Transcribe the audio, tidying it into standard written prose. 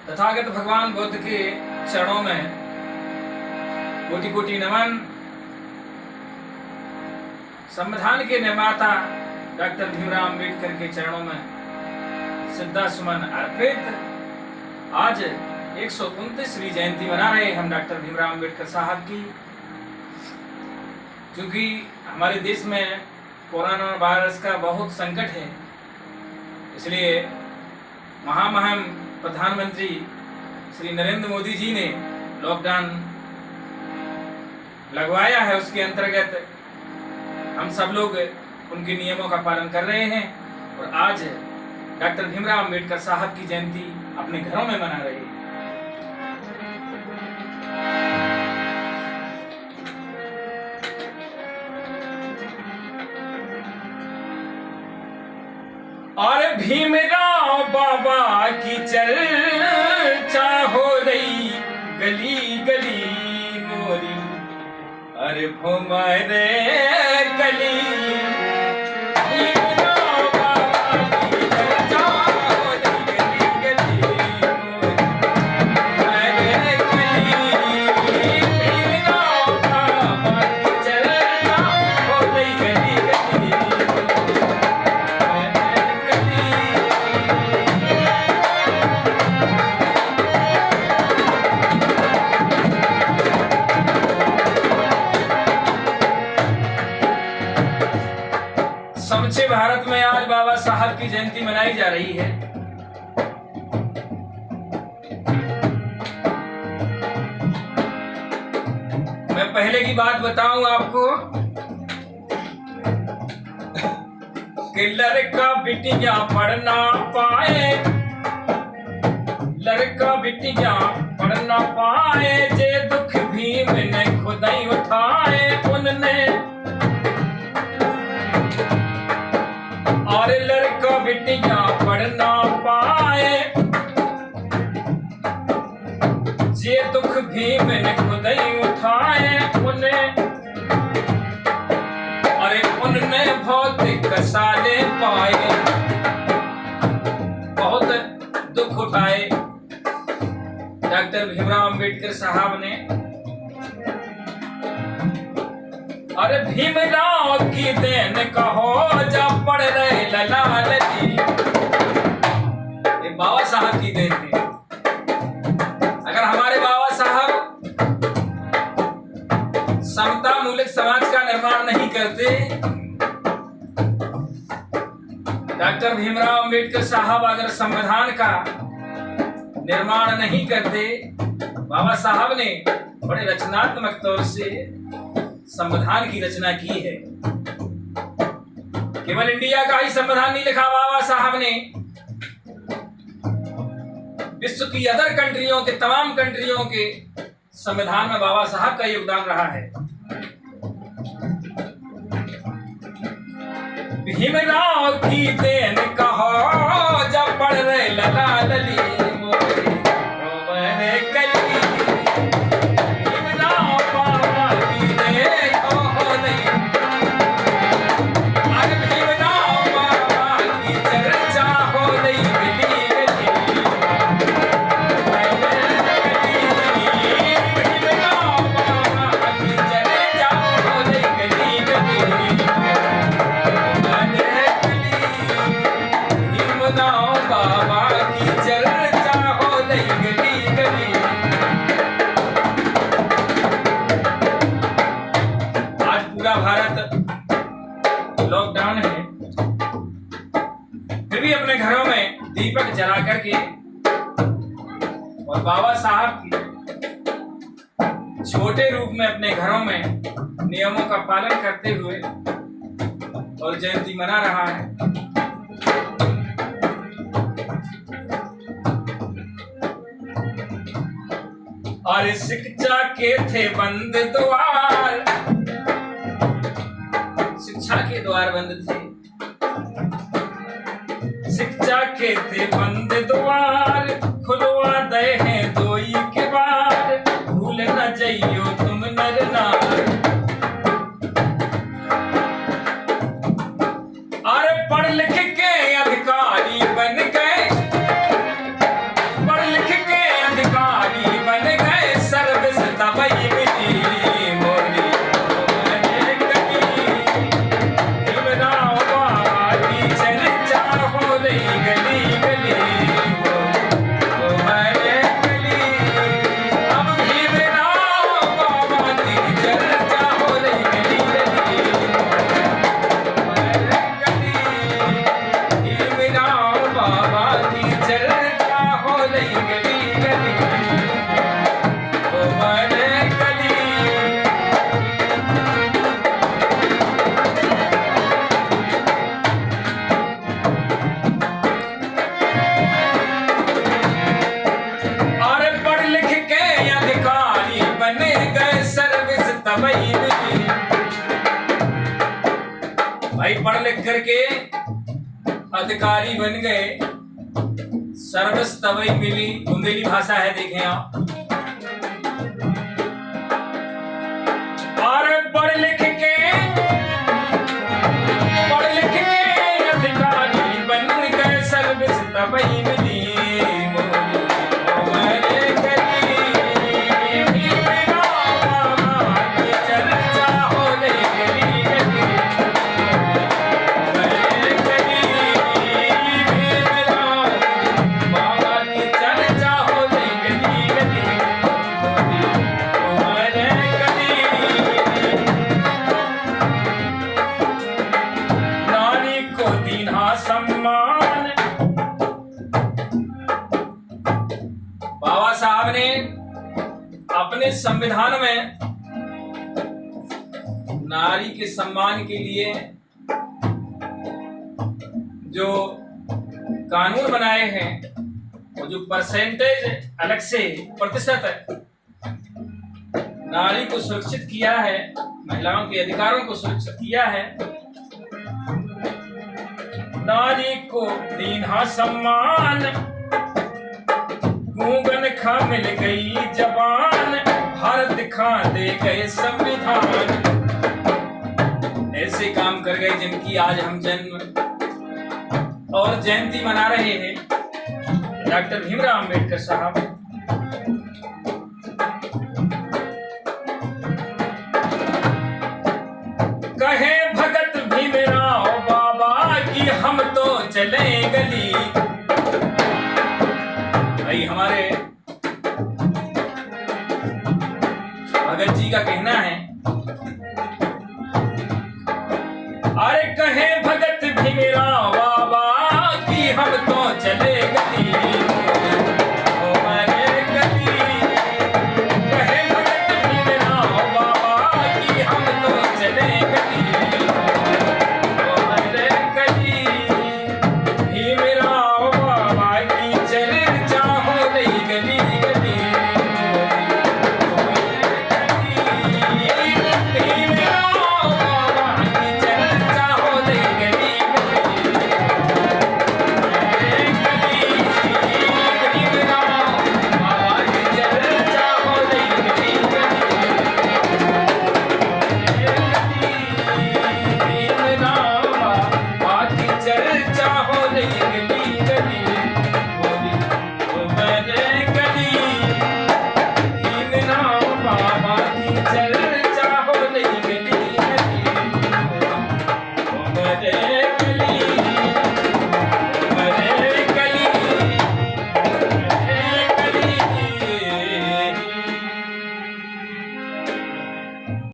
तथागत भगवान बुद्ध के चरणों में कोटि कोटि नमन। संविधान के निर्माता डॉक्टर भीमराव अम्बेडकर के चरणों में श्रद्धा सुमन अर्पित। आज 129वीं जयंती मना रहे हम डॉक्टर भीमराव अम्बेडकर साहब की। क्योंकि हमारे देश में कोरोना वायरस का बहुत संकट है, इसलिए महामहिम प्रधानमंत्री श्री नरेंद्र मोदी जी ने लॉकडाउन लगवाया है। उसके अंतर्गत हम सब लोग उनके नियमों का पालन कर रहे हैं और आज डॉक्टर भीमराव अम्बेडकर साहब की जयंती अपने घरों में मना रहे हैं। और भीमराव बाबा की चर्चा हो रही गली गली मोरी, अरे भूमरे गली। समूचे भारत में आज बाबा साहब की जयंती मनाई जा रही है। मैं पहले की बात बताऊं आपको कि लड़का बिटिया पढ़ ना पाए, लड़का बिटिया पढ़ ना पाए, जे दुख भीम ने खुद ही उठाए उनने। और लड़का बिटिया पढ़ ना पाए, जे दुख भीम ने खुद ही उठाए उन्हें। अरे उनने भौतिक साले पाए, बहुत दुख उठाए डॉक्टर भीमराव अम्बेडकर साहब ने। अरे भीमराव की देन कहो जा पढ़ रहे ललाल जी, ये बाबा साहब की देन है। अगर हमारे बाबा साहब समता मूलक समाज का निर्माण नहीं करते, डॉक्टर भीमराव अम्बेडकर साहब अगर संविधान का निर्माण नहीं करते, बाबा साहब ने बड़े रचनात्मक तौर से संविधान की रचना की है। केवल इंडिया का ही संविधान नहीं लिखा बाबा साहब ने, विश्व की अदर कंट्रियों के तमाम कंट्रियों के संविधान में बाबा साहब का योगदान रहा है। भीमराव की देन कहो जब पढ़ रहे लला लली लॉकडाउन है, फिर भी अपने घरों में दीपक जला करके और बाबा साहब की छोटे रूप में अपने घरों में नियमों का पालन करते हुए और जयंती मना रहा है। और शिक्षा के थे बंद द्वार, शिक्षा के द्वार बंद थे, शिक्षा के थे बंद द्वार, खुलवा दे हैं दोई के बार, भूल न जाइयो तुम नर नार। अरे पढ़ लिख के अधिकारी बन गए, पढ़ लिख के चर्चा हो रही गली गली कोमल कली। और पढ़ लिख के अधिकारी बन गए सर्विस तबई मिली। भाई पढ़ लिख करके अधिकारी बन गए, सर्विस तबई मिली। बुंदेली भाषा है, देखें आप। और पढ़ लिख के अधिकारी बन गए, सर्विस तबई मिली। सम्मान बाबा साहब ने अपने संविधान में नारी के सम्मान के लिए जो कानून बनाए हैं, वो जो परसेंटेज अलग से प्रतिशत है, नारी को सुरक्षित किया है, महिलाओं के अधिकारों को सुरक्षित किया है। नारी को दीन्हा सम्मान, गूंगन खा मिल गई जबान, भारत खा दे गए संविधान। ऐसे काम कर गए जिनकी आज हम जन्म और जयंती मना रहे हैं, डॉक्टर भीमराव अंबेडकर साहब। कहे भगत भीमराव कि हम तो चले गली। भाई हमारे भगत जी का कहना है